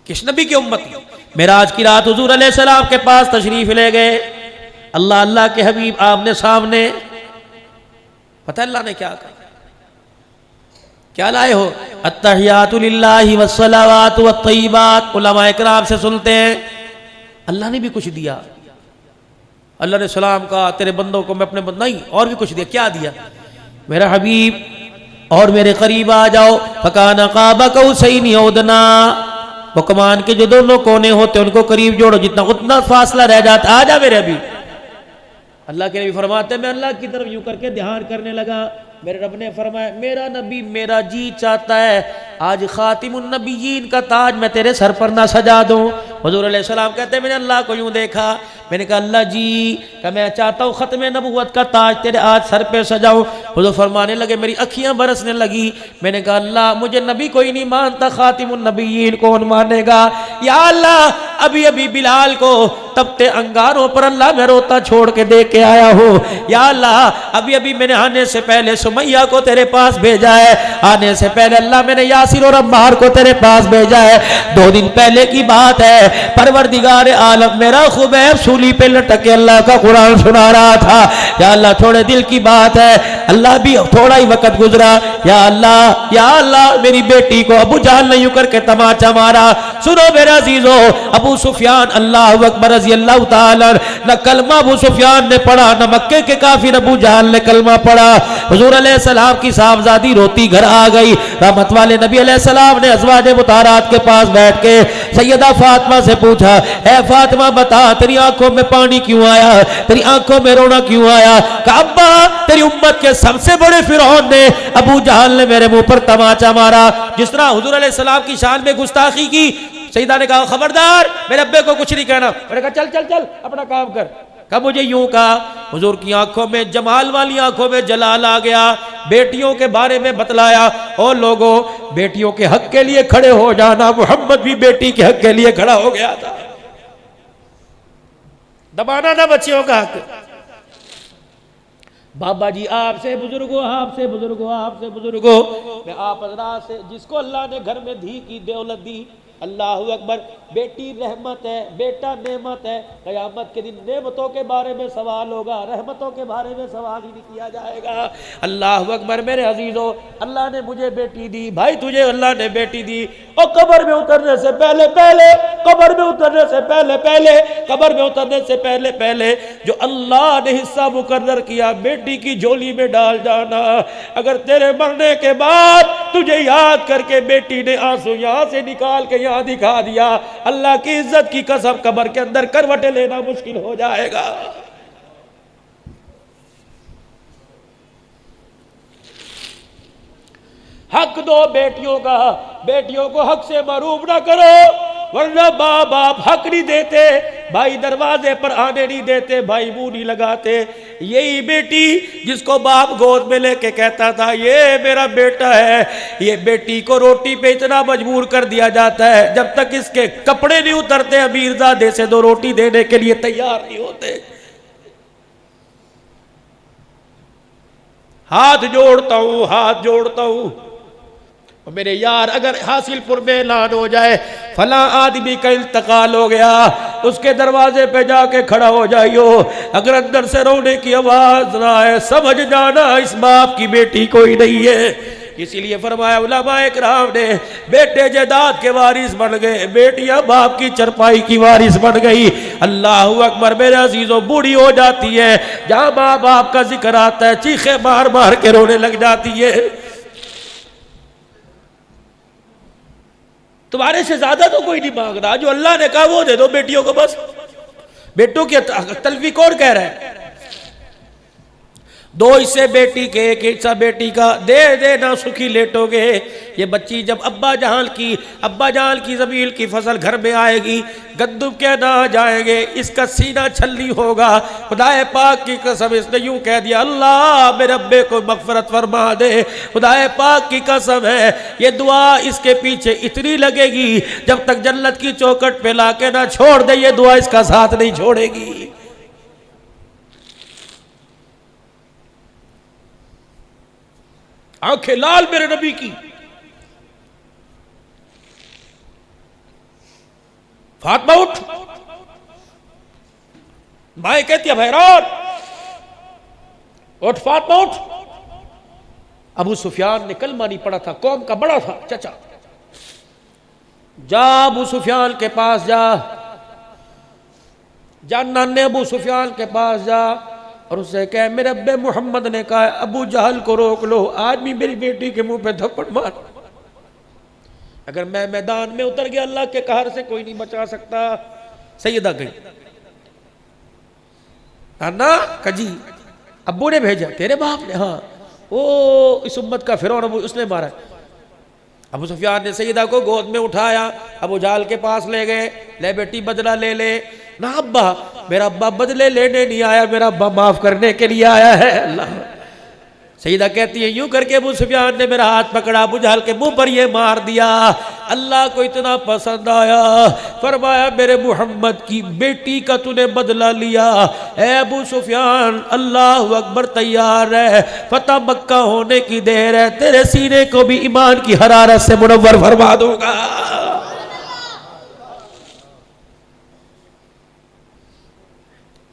किस नबी की उम्मती? मेराज की रात हुजूर अलैहिस्सलाम के पास तशरीफ ले गए। अल्लाह अल्लाह के हबीब आमने सामने। पता अल्लाह ने क्या कहा? क्या लाए हो? अत्तहियातु लिल्लाहि वस्सलावातु वत्तय्यिबात। उलमा इकराम से सुनते हैं अल्लाह ने भी कुछ दिया। अल्लाह ने सलाम कहा तेरे बंदों को मैं अपने नहीं और भी कुछ दिया। क्या दिया? मेरा हबीब और मेरे करीब आ जाओ। फकाना काबा कौसैनी औदना। वो कमान के जो दोनों कोने होते उनको करीब जोड़ो, जितना उतना फासला रह जाता। आ जा मेरे अभी। अल्लाह के नबी फरमाते मैं अल्लाह की तरफ यूं करके ध्यान करने लगा। मेरे रब ने फरमाया मेरा नबी मेरा जी चाहता है आज खातिमुन नबिय्यीन का ताज मैं तेरे सर पर ना सजा दूं। हुजूर अलैहि सलाम कहते हैं मैंने अल्लाह को यूं देखा, मैंने कहा अल्लाह जी का मैं चाहता हूँ खत्म नबुव्वत का ताज तेरे आज सर पे सजाऊं। हुजूर फरमाने लगे मेरी अखियां बरसने लगी। मैंने कहा अल्लाह मुझे नबी कोई नहीं मानता, खातिमुन नबिय्यीन कौन मानेगा? या अल्लाह अभी अभी बिलाल को तपते अंगारों पर अल्लाह मैं रोता छोड़ के दे के आया हूँ। या अल्लाह अभी अभी मैंने आने से पहले सुमैया को तेरे पास भेजा है। आने से पहले अल्लाह मैंने यासिर और अम्मार को तेरे पास भेजा है। 2 दिन पहले की बात है, परवरदिगार आलम मेरा खुबैब सूली पे लटक के अल्लाह का कुरान सुना रहा था। या अल्लाह थोड़े दिल की बात है, अल्लाह भी थोड़ा ही वक्त गुजरा। या अल्लाह मेरी बेटी को अबू जहल ने यूं करके तमाचा मारा। सुनो मेरे अजीजों, अबू सुफियान अल्लाह अकबर रज़ी अल्लाह ताला न कलमा अबू सुफियान ने पढ़ा न मक्के के काफिर अबू जहल ने कलमा पढ़ा। हुजूर अलैहिस्सलाम की साहबजादी रोती घर आ गई। रहमत वाले नबी अलैहिस्सलाम ने अज़वाजे मुताहरात के पास बैठ के सैयदा फातिमा से पूछा, ए फातिमा बता तेरी आंखों में पानी क्यों आया, तेरी आंखों में रोना क्यों आया? कहा अब्बा तेरी उम्मत के सबसे बड़े फिरौन ने अबू जहल ने मेरे मुंह पर तमाचा मारा। जिस तरह हुजूर अलैहिस्सलाम की शान में गुस्ताखी की, सईदा ने कहा खबरदार मेरे अब्बे को कुछ नहीं कहना। मैंने कहा चल चल चल अपना काम कर। कहा मुझे यूं कहा। हुजूर की आंखों में जमाल वाली आंखों में जलाल आ गया। बेटियों के बारे में बतलाया, और लोगों बेटियों के हक के लिए खड़े हो जाना। मोहम्मद भी बेटी के हक के लिए खड़ा हो गया था। दबाना ना बच्चियों का हक। बाबा जी आपसे बुजुर्गो आपसे बुजुर्गो आपसे बुजुर्गो, मैं आप हज़रात से जिसको अल्लाह ने घर में धी की दौलत दी, अल्लाह अकबर, बेटी रहमत है, बेटा नेमत है। क़यामत के दिन नेमतों के बारे में सवाल होगा, रहमतों के बारे में सवाल ही नहीं किया जाएगा। अल्लाह अकबर मेरे अजीजों, अल्लाह ने मुझे बेटी दी, भाई तुझे अल्लाह ने बेटी दी। और कब्र में उतरने से पहले पहले, कब्र में उतरने से पहले पहले, कब्र में उतरने से पहले पहले जो अल्लाह ने हिस्सा मुकर्रर किया बेटी की झोली में डाल जाना। अगर तेरे मरने के बाद तुझे याद करके बेटी ने आंसू यहां से निकाल के यहां दिखा दिया, अल्लाह की इज्जत की कसम कब्र के अंदर करवटें लेना मुश्किल हो जाएगा। हक दो बेटियों का, बेटियों को हक से महरूम ना करो, वरना माँ बाप हक नहीं देते, भाई दरवाजे पर आने नहीं देते, भाई मुंह नहीं लगाते। यही बेटी जिसको बाप गोद में लेके कहता था ये मेरा बेटा है, ये बेटी को रोटी पे इतना मजबूर कर दिया जाता है जब तक इसके कपड़े नहीं उतरते अमीरजादे से 2 रोटी देने के लिए तैयार नहीं होते। हाथ जोड़ता हूं, हाथ जोड़ता हूं और मेरे यार, अगर हासिलपुर में ऐलान हो जाए फला आदमी का इंतकाल हो गया, उसके दरवाजे पे जाके खड़ा हो जाइयो। अगर अंदर से रोने की आवाज ना आए, समझ जाना इस बाप की बेटी कोई नहीं है। इसीलिए फरमाया उलमाए किराम ने, बेटे जायदाद के वारिस बन गए, बेटियां बाप की चरपाई की वारिस बन गई। अल्लाह अकबर मेरे अजीजों, बूढ़ी हो जाती है, जहां माँ बाप का जिक्र आता है चीखे मार मार के रोने लग जाती है। तुम्हारे से ज्यादा तो कोई नहीं मांग रहा, जो अल्लाह ने कहा वो दे दो बेटियों को बस। बेटों की तलफी कौन कह रहा है? 2 हिस्से बेटी के, 1 हिस्सा बेटी का, दे देना सुखी लेटोगे। ये बच्ची जब अब्बा जान की ज़मीन की फसल घर में आएगी, गंदुम के ना जाएंगे, इसका सीना छल्ली होगा। खुदाए पाक की कसम, इसने यूं कह दिया अल्लाह मेरे अब्बे को मग़फ़िरत फरमा दे। खुदाए पाक की कसम है, ये दुआ इसके पीछे इतनी लगेगी जब तक जन्नत की चौखट पे लाके ना छोड़ दे, ये दुआ इसका साथ नहीं छोड़ेगी। आंखें लाल मेरे नबी की। फातिमा उठ। माए कहती है बहरान उठ, फातिमा उठ। अबू सुफियान ने कलमा नहीं पढ़ा था, कौम का बड़ा था चचा। जा अबू सुफियान के पास जा, नाने अबू सुफियान के पास जा और उससे कह मेरे अब्बे मोहम्मद ने कहा अबू जहल को रोक लो, आज भी मेरी बेटी के मुंह पे थप्पड़ मार। अगर मैं मैदान में उतर गया अल्लाह के कहर से कोई नहीं बचा सकता। सैयदा गई, नाना कजी अब्बू ने भेजा, तेरे बाप ने? हाँ। ओ इस उम्मत का फिरौन अबू, उसने मारा। अबू सुफियान ने सैयदा को गोद में उठाया, अबू जाल के पास ले गए, ले बेटी बदला ले ले। ना अब्बा, मेरा अब्बा बदले लेने नहीं आया, मेरा अब्बा माफ करने के लिए आया है। अल्लाह। सईदा कहती है यूं करके अबू सुफियान ने मेरा हाथ पकड़ा, अबू जहल के मुंह पर ये मार दिया। अल्लाह को इतना पसंद आया, फरमाया मेरे मोहम्मद की बेटी का तूने बदला लिया। ए अबू सुफियान अल्लाह अकबर, तैयार है, फतह मक्का होने की देर है, तेरे सीने को भी ईमान की हरारत से मुनव्वर फरमा दूंगा।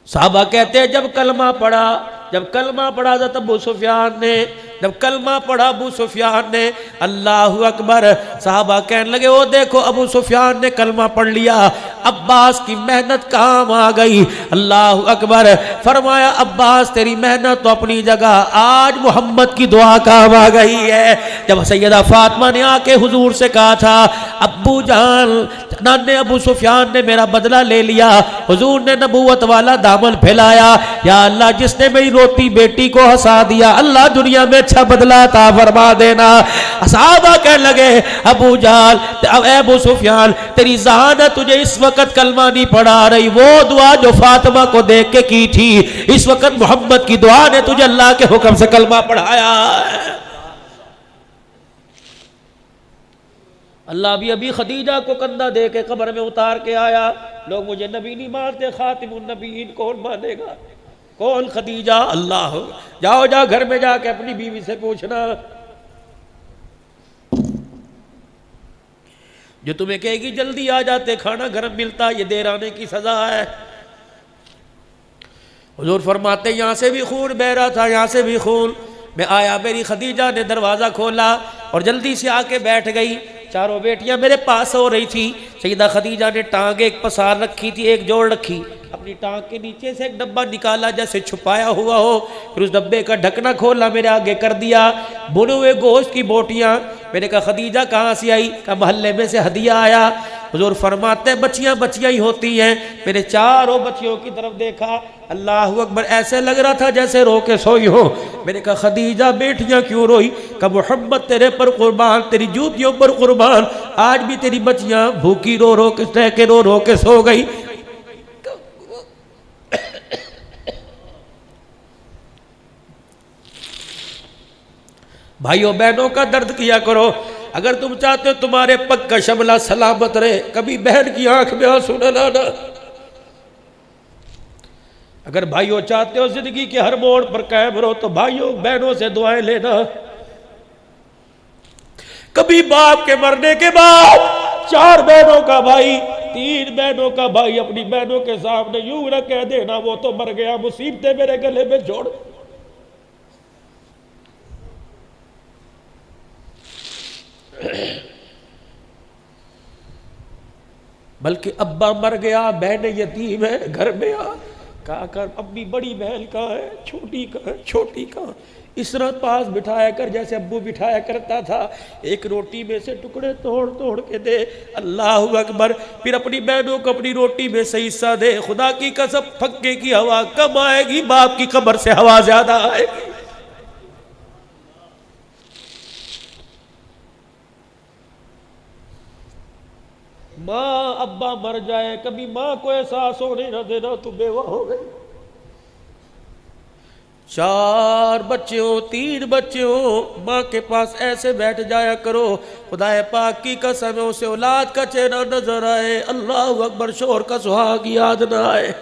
साहबा कहते हैं जब कलमा पढ़ा, जब अबू सुफियान ने, जब कलमा पढ़ा अबू सुफियान ने, अल्लाह अकबर। साहबा कहने लगे ओ देखो अबू सुफियान ने कलमा पढ़ लिया, अब्बास की मेहनत काम आ गई। अल्लाह अकबर। फरमाया अब्बास तेरी मेहनत तो अपनी जगह, आज मोहम्मद की दुआ काम आ गई है। जब सैयदा फातिमा ने आके हुजूर से कहा था अब्बू जान, नाने अबू सुफियान ने मेरा बदला ले लिया, हुजूर ने नबूवत वाला दामन फैलाया, या अल्लाह जिसने मेरी रोती बेटी को हंसा दिया, अल्लाह दुनिया में अच्छा बदला ता फरमा देना। सहाबा कहने लगे अबू जाल, अब अबू सुफियान तेरी जान तुझे इस वक्त कलमा नहीं पढ़ा रही, वो दुआ जो फातिमा को देख के की थी, इस वक्त मोहम्मद की दुआ ने तुझे अल्लाह के हुक्म से कलमा पढ़ाया। अल्लाह भी अभी खदीजा को कंधा दे के कब्र में उतार के आया। लोग मुझे नबी नहीं मानते, खातिमुन नबीयीन कौन मानेगा? कौन? खदीजा। अल्लाह। जाओ जाओ घर में जाके अपनी बीवी से पूछना, जो तुम्हें कहेगी जल्दी आ जाते खाना गर्म मिलता, ये देर आने की सजा है। हुजूर फरमाते यहां से भी खून बह रहा था, यहां से भी खून। मैं आया, मेरी खदीजा ने दरवाजा खोला और जल्दी से आके बैठ गई। चारों बेटियां मेरे पास हो रही थी। सईदा खदीजा ने टांग एक पसार रखी थी, एक जोड़ रखी, अपनी टांग के नीचे से एक डब्बा निकाला जैसे छुपाया हुआ हो, फिर उस डब्बे का ढकना खोला, मेरे आगे कर दिया, भुने हुए गोश्त की बोटियां। मैंने कहा खदीजा कहाँ से आई? कहा मोहल्ले में से हदिया आया। हुजूर फरमाते बच्चियां बच्चियां ही होती हैं। मैंने चारों बच्चियों की तरफ देखा, अल्लाह अकबर, ऐसे लग रहा था जैसे रो के सोई हो। मैंने कहा खदीजा बेटियां क्यों रोई? कहा मोहम्मद तेरे पर कुर्बान, तेरी जूतियों पर कुर्बान, आज भी तेरी बच्चियां भूखी रो रो के सो गई। भाइयों बहनों का दर्द किया करो। अगर तुम चाहते हो तुम्हारे पग का शमला सलामत रहे, कभी बहन की आंख में आंसू न लाना। अगर भाइयों चाहते हो जिंदगी के हर मोड़ पर कायम रहो, तो भाइयों बहनों से दुआएं लेना। कभी बाप के मरने के बाद 4 बहनों का भाई, 3 बहनों का भाई अपनी बहनों के सामने यूं न कह देना वो तो मर गया, मुसीबतें मेरे गले में जोड़। बल्कि अब्बा मर गया, बहन यतीम है, घर में आ, कहा कर अम्मी बड़ी बहन कहाँ है, छोटी कहाँ है, छोटी कहाँ? इस तरह पास बिठाया कर जैसे अब्बू बिठाया करता था। एक रोटी में से टुकड़े तोड़ तोड़ के दे। अल्लाह अकबर। फिर अपनी बहनों को अपनी रोटी में से हिस्सा दे। खुदा की कसम फक्के की हवा कम आएगी, बाप की कब्र से हवा ज्यादा आएगी। माँ अब्बा मर जाए, कभी माँ को एहसास होने न देना तू बेवा हो गई। 4 बच्चे हो, 3 बच्चे हो, माँ के पास ऐसे बैठ जाया करो, खुदाए पाक की कसम है उसे औलाद का चेहरा नजर आए, अल्लाह अकबर, शोर का सुहाग याद ना आए,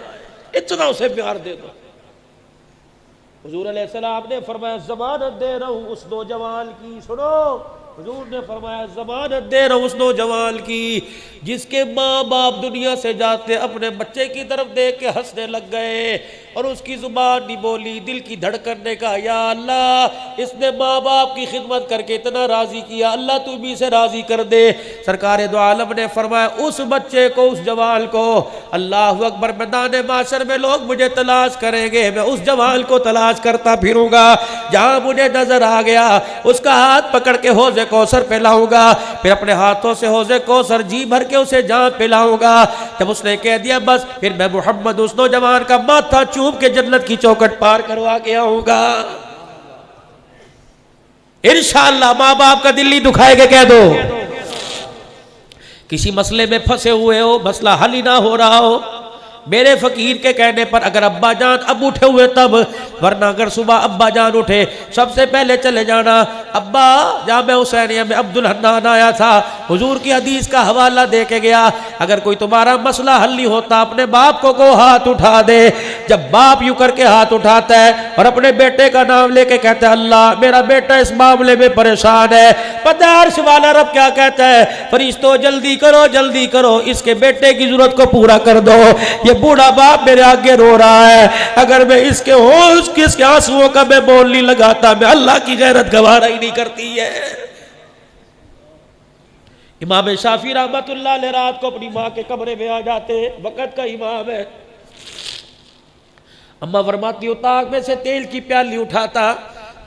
इतना उसे प्यार दे दो। हुजूर अलैहिस्सलाम ने फरमाया जमानत दे रहा हूं उस नौजवान की, सुनो हुजूर ने फरमाया ज़मानत दे रहा हूं उस नौजवान की जिसके माँ बाप दुनिया से जाते अपने बच्चे की तरफ देख के हंसने लग गए और उसकी जुबान नहीं बोली, दिल की धड़कन ने कहा या अल्लाह इसने माँ बाप की खिदमत करके इतना राजी किया, अल्लाह तू भी इसे राजी कर दे। सरकार दो आलम ने फरमाया उस बच्चे को, उस जवान को, अल्लाह अकबर, मैदान माशर में लोग मुझे तलाश करेंगे, मैं उस जवान को तलाश करता फिरूंगा, जहां मुझे नजर आ गया उसका हाथ पकड़ के हौज़े कौसर पे लाऊंगा, फिर अपने हाथों से हौज़े कौसर जी भर के उसे जान पिलाऊंगा। जब उसने कह दिया बस, फिर मैं मोहम्मद उस नौजवान का माथा चूम के जन्नत की चौखट पार करवा के आऊंगा। इंशाअल्लाह माँ बाप का दिल नहीं दुखाएगा। कह दो किसी मसले में फंसे हुए हो, मसला हल ही ना हो रहा हो, मेरे फकीर के कहने पर अगर अब्बा जान अब उठे हुए तब, वरना अगर सुबह अब्बा जान उठे सबसे पहले चले जाना अब्बा जामे हुसैनिया में अब्दुल हन्नान आया था, हुजूर की हदीस का हवाला दे के गया, अगर कोई तुम्हारा मसला हल नहीं होता अपने बाप को हाथ उठा दे। जब बाप यूं करके हाथ उठाता है और अपने बेटे का नाम लेके कहता है अल्लाह मेरा बेटा इस मामले में परेशान है, पता है अर्श वाला रब क्या कहता है, फरिश्तों जल्दी करो इसके बेटे की जरूरत को पूरा कर दो। ये बूढ़ा बाप मेरे आगे रो रहा है, अगर मैं इसके आंसुओं का मैं बोल नहीं लगाता, मैं अल्लाह की गैरत गवारा ही नहीं करती है। इमाम शाफी रहमतुल्लाह अलैह रात को अपनी माँ के कमरे में आ जाते, वक़्त का इमाम है। अम्मा फरमाती हो ताक में से तेल की प्याली उठाता,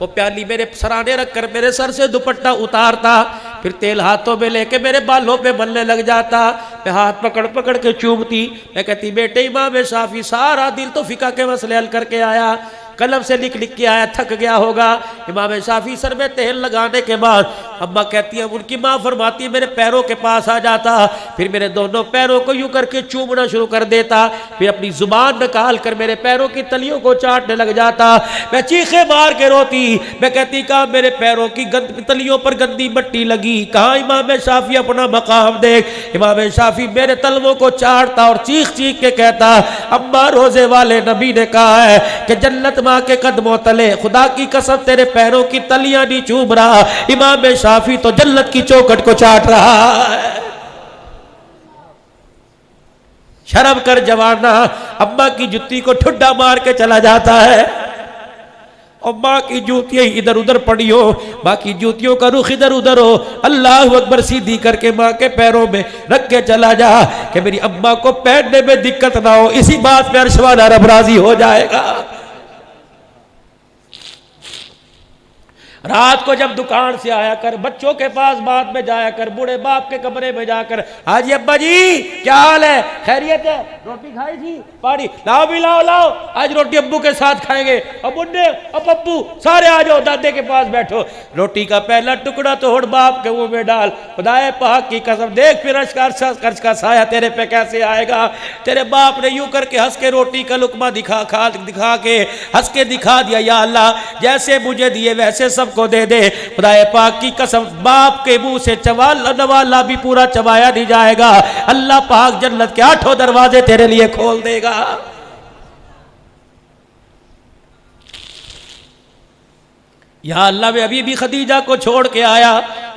वो प्याली मेरे सराने रखकर मेरे सर से दुपट्टा उतारता, फिर तेल हाथों में लेके मेरे बालों पे मलने लग जाता, मैं हाथ पकड़ पकड़ के चूमती, मैं कहती बेटे इमाम शाफी सारा दिल तो फिका के मसले हल करके आया, कलम से लिख लिख के आया, थक गया होगा। इमाम शाफी सर में तेल लगाने के बाद अम्मा कहती है, उनकी माँ फरमाती मेरे पैरों के पास आ जाता, फिर मेरे दोनों पैरों को यूं करके चूमना शुरू कर देता, फिर अपनी जुबान निकाल कर मेरे पैरों की तलियों को चाटने लग जाता। मैं चीखे मार के रोती, मैं कहती कहाँ मेरे पैरों की तलियों पर गंदी मट्टी लगी, कहाँ इमाम शाफी अपना मकाम देख। इमाम शाफी मेरे तलवों को चाटता और चीख चीख के कहता अम्मा रोजे वाले नबी ने कहा है कि जन्नत माँ के कदमों तले, खुदा की कसम तेरे पैरों की तलियां नहीं चूम रहा, इमाम शाफी तो जन्नत की चौखट को चाट रहा है। शर्म कर जवाना, अम्मा की जुत्ती को ठुड्डा मार के चला जाता है और माँ की जूतियां इधर उधर पड़ी हो, माँ की जूतियों का रुख इधर उधर हो, अल्लाह अकबर सीधी करके माँ के पैरों में रख के चला जा कि मेरी अम्मा को पहनने में दिक्कत ना हो। इसी बात पे अर्श वाला रब राजी हो जाएगा। रात को जब दुकान से आया कर, बच्चों के पास बाद में जाया कर, बूढ़े बाप के कमरे में जाकर हाजी अब्बा जी क्या हाल है, खैरियत है, रोटी खाई थी, पानी लाओ भी लाओ, आज रोटी अब्बू के साथ खाएंगे, अब बुड्ढे अब पप्पू सारे आ जाओ, दादे के पास बैठो, रोटी का पहला टुकड़ा तोड़ बाप के मुंह में डाल, खुदाए पाक की कसम देख फिर कर्ज का साया तेरे पे कैसे आएगा। तेरे बाप ने यूं करके हंस के रोटी का लुकमा दिखा के हंस के दिखा दिया, या अल्लाह जैसे मुझे दिए वैसे सब को दे दे। खुदाए पाक की कसम बाप के मुंह से नवाला भी पूरा चबाया नहीं जाएगा, अल्लाह पाक जन्नत के 8 दरवाजे तेरे लिए खोल देगा। या अल्लाह मैं अभी भी खदीजा को छोड़ के आया,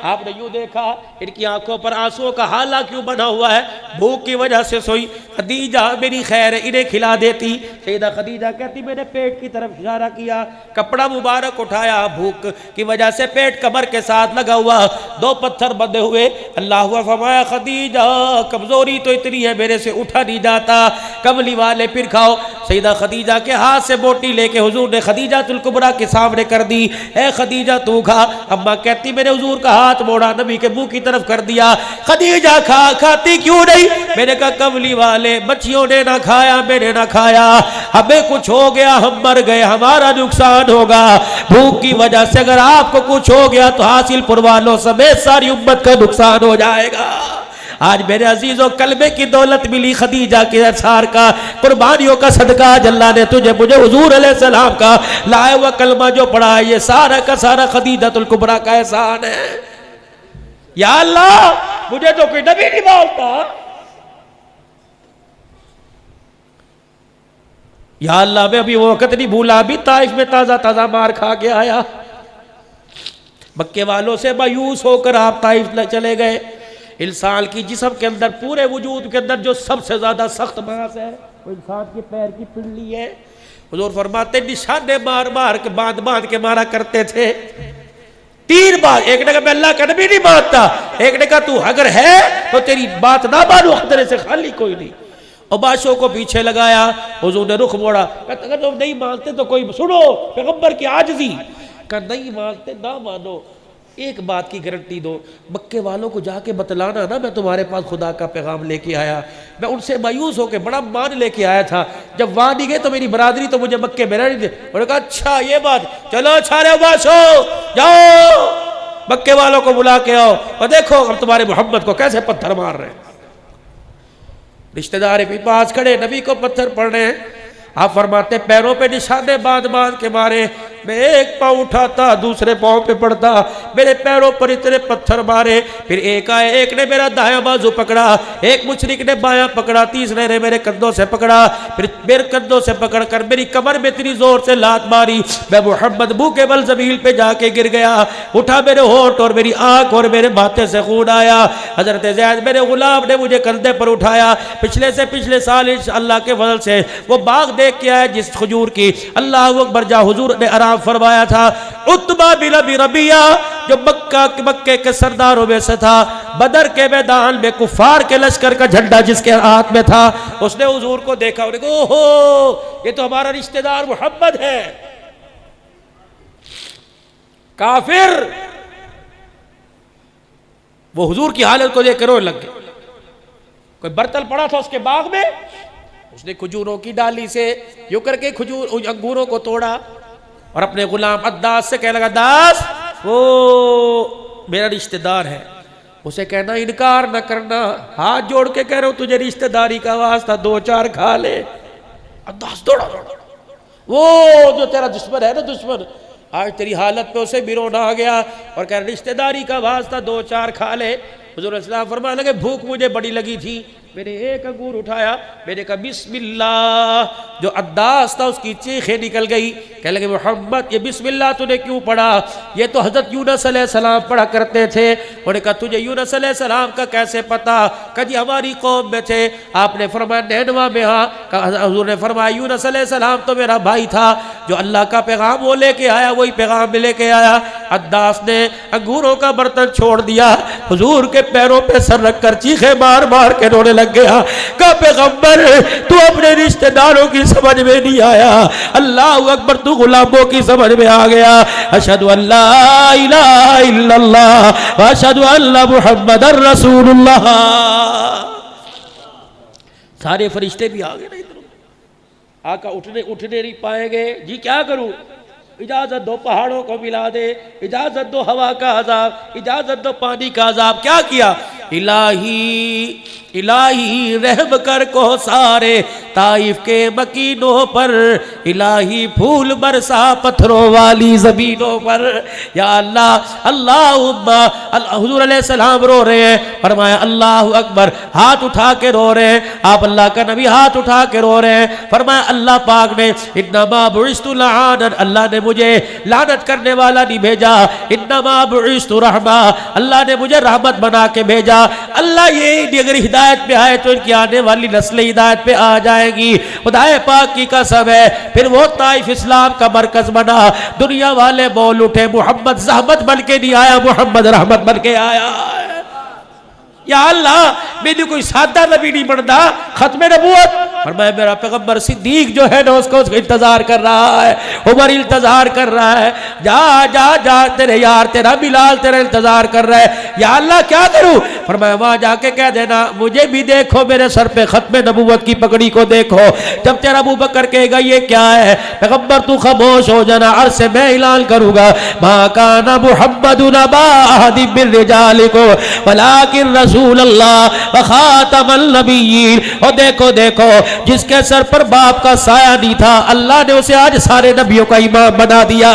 आपने यूं देखा इनकी आंखों पर आंसुओं का हाला क्यों बना हुआ है, भूख की वजह से सोई। खदीजा मेरी खैर है इन्हें खिला देती। सैयदा खदीजा कहती मैंने पेट की तरफ इशारा किया, कपड़ा मुबारक उठाया, भूख की वजह से पेट कमर के साथ लगा हुआ, 2 पत्थर बंधे हुए। अल्लाह फरमाया खदीजा कमजोरी तो इतनी है मेरे से उठा नहीं जाता, कमली वाले फिर खाओ। सैयदा खदीजा के हाथ से बोटी लेके हुजूर ने खदीजातुल कुबरा के सामने कर दी, ए खदीजा तू खा। अम्मा कहती मैंने हुजूर का हाथ मोड़ा, नबी के मुंह की तरफ कर दिया। खदीजा खाती क्यों नहीं? मैंने कहा कमली वाले बच्चियों ने ना खाया, मैंने ना खाया, हमें कुछ हो गया हम मर गए, हमारा नुकसान होगा। भूख की वजह से अगर आपको कुछ हो गया तो हासिलपुर वालों समेत सारी उम्मत का नुकसान हो जाएगा। आज मेरे अजीजों कलमे की दौलत मिली, खदीजा के असार का, कुर्बानियों का सदका, अल्लाह ने तुझे मुझे हुजूर अलैहिस्सलाम का लाया हुआ कलमा जो पढ़ा है ये सारा का सारा खदीजातुल कुबरा का एहसान है। या अल्लाह मुझे तो कोई नबी नहीं बोलता, या अल्लाह मैं अभी वो वक्त नहीं भूला, अभी ताइफ में ताजा ताजा मार खा के आया। मक्के वालों से मायूस होकर आप ताइफ चले गए। इंसान की जिस्म के अंदर, पूरे वजूद के अंदर जो सबसे ज्यादा सख्त मांस है वो इंसान के पैर की पिंडली है। हुजूर फरमाते निशाने मार मार के बांध बांध के मारा करते थे। 3 बार, एक ने कहा मैं अल्लाह का नबी नहीं मानता, एक ने कहा तू अगर है तो तेरी बात ना मानो, खतरे से खाली कोई नहीं। और बादशाह को पीछे लगाया, हुजूर ने रुख मोड़ा, कहते अगर तुम नहीं मानते तो कोई सुनो पैगंबर की आजिज़ी, कहा नहीं मानते ना मानो, एक बात की गारंटी दो, मक्के वालों को जाके बतलाना ना मैं तुम्हारे पास खुदा का पैगाम लेके आया। मैं उनसे मायूस होकर बड़ा मान लेके आया था, जब वहां नहीं गए तो मेरी बरादरी तो मुझे मक्के में रहने दे। उन्होंने कहा अच्छा ये बात, चलो अच्छा रे बादशाह जाओ मक्के वालों को बुला के आओ और देखो हम तुम्हारे मोहम्मद को कैसे पत्थर मार रहे हैं। रिश्तेदार भी पास खड़े, नबी को पत्थर पड़ रहे हैं। आप फरमाते पैरों पे निशाने बांध बांध के मारे, मैं एक पाँव उठाता दूसरे पाँव पे पड़ता, मेरे पैरों पर इतने पत्थर मारे। फिर एक आए, एक ने मेरा दायां बाजू पकड़ा, एक मुशरिक ने बायां पकड़ा, तीसरे ने मेरे कंधों से पकड़ा, फिर मेरे कंधों से पकड़कर मेरी कमर में इतनी जोर से लात मारी, मैं मोहम्मद मुंह के बल जमीन पे जाके गिर गया। उठा मेरे होठ और मेरी आंख और मेरे माथे से खून आया। हजरत ज़ैद मेरे गुलाम ने मुझे कंधे पर उठाया। पिछले से पिछले साल अल्लाह के फजल से वो बाग देख के आया जिस खजूर की अल्लाह अकबर जा हुजूर ने आराम फरमाया था। उतबा बिन अबी रबिया जो मक्के के सरदारों में से था, बदर के मैदान में कुफार के लश्कर का झंडा जिसके हाथ में था, उसने हुजूर को देखा, उन्हें कहा ओहो ये तो हमारा रिश्तेदार मोहम्मद है। काफिर वो हुजूर की हालत को देख कर रोने लग गए। कोई बर्तन पड़ा था उसके बाग में, उसने खजूरों की डाली से यूं करके खजूर अंगूरों को तोड़ा और अपने गुलाम अद्दास से कहने लगा, दास वो मेरा रिश्तेदार है, उसे कहना इनकार न करना, हाथ जोड़ के कह रहा हूं तुझे रिश्तेदारी का वास्ता 2-4 खा ले। अद्दास दौड़ा, वो जो तेरा दुश्मन है ना, दुश्मन आज तेरी हालत पे उसे बिरोना आ गया और कह रहा रिश्तेदारी का वास्ता 2-4 खा ले। हुजूर इस्लाम फरमाने लगे भूख मुझे बड़ी लगी थी, मैंने एक अंगूर उठाया, मैंने कहा बिस्मिल्लाह। जो अद्दास था उसकी चीखें निकल गई, कहने लगे मोहम्मद ये बिस्मिल्लाह तूने क्यों पढ़ा? ये तो हजरत यूनुस अलैहिस्सलाम पढ़ा करते थे। उन्होंने कहा तुझे यूनुस अलैहिस्सलाम का कैसे पता? कभी हमारी कौम में थे। आपने फरमाया नैनवा में, हाँ। हुजूर ने फरमाया यूनुस अलैहिस्सलाम तो मेरा भाई था, जो अल्लाह का पैगाम वो लेके आया वही पैगाम में लेके आया। अद्दास ने अंगूरों का बर्तन छोड़ दिया, हुजूर के पैरों पे सर रखकर चीखे मार मार के रोने लग गया। कहा पैगंबर तू अपने रिश्तेदारों की समझ में नहीं आया, अल्लाह अकबर तू गुलामों की समझ में आ गया। अशहदु अल्ला इलाहा इल्लल्लाह व अशहदु अन्न मुहम्मदर रसूलुल्लाह। सारे फरिश्ते भी आ गए ना इधर। आका उठने नहीं पाएंगे जी, क्या करूं? इजाजत दो पहाड़ों को मिला दे, इजाजत दो हवा का अजाब, इजाजत दो पानी का अजाब। क्या किया? इलाही इलाही रहम कर को सारे ताइफ के मकीनों पर, इलाही फूल बरसा पत्थरों वाली जमीनों पर। या अल्लाह अल्लाहुम्मा। हुजूर अलैहिस्सलाम रो रहे हैं, फरमाया अल्लाहु अकबर, हाथ उठा के रो रहे हैं। आप अल्लाह का नबी हाथ उठा के रो रहे हैं। फरमाया अल्लाह पाक ने इन्नमा बुइस्तु लआनन, अल्लाह ने मुझे लानत करने वाला नहीं भेजा, इन्नमा बुइस्तु रहमा, अल्लाह ने मुझे रहमत बना के भेजा। अल्लाह ये अगर हिदायत पे आए तो इनकी आने वाली नस्लें हिदायत पे आ जाएगी। खुदाए पाक की कसम है। फिर वो ताइफ इस्लाम का मरकज बना, दुनिया वाले बोल उठे मोहम्मद ज़हमत बन के नहीं आया, मोहम्मद रहमत बन के आया। या अल्लाह मैंने कोई सादा नबी नहीं बनता, खत्मे नबूवत फरमाया मेरा पैगंबर सिद्दीक जो है ना उसको इंतजार कर रहा है, उमर इंतजार कर रहा है। जा जा जा तेरे यार तेरा बिलाल तेरा इंतजार कर रहा है। या अल्लाह क्या करूं? फरमाया वहां जाके कह देना मुझे भी देखो, मेरे सर पे खत्मे नबूवत की पगड़ी को देखो। जब तेरा अबू बकर कहेगा ये क्या है, पैगंबर तू खामोश हो जाना, अर्श से मैं ऐलान करूंगा मा काना मुहम्मदुन अबा अहदिम मिन रिजालिकुम वलाकिन रसूल अल्लाह व खातमुन नबिय्यीन। और देखो देखो जिसके सर पर बाप का साया नहीं था, अल्लाह ने उसे आज सारे नबियों का इमाम बना दिया।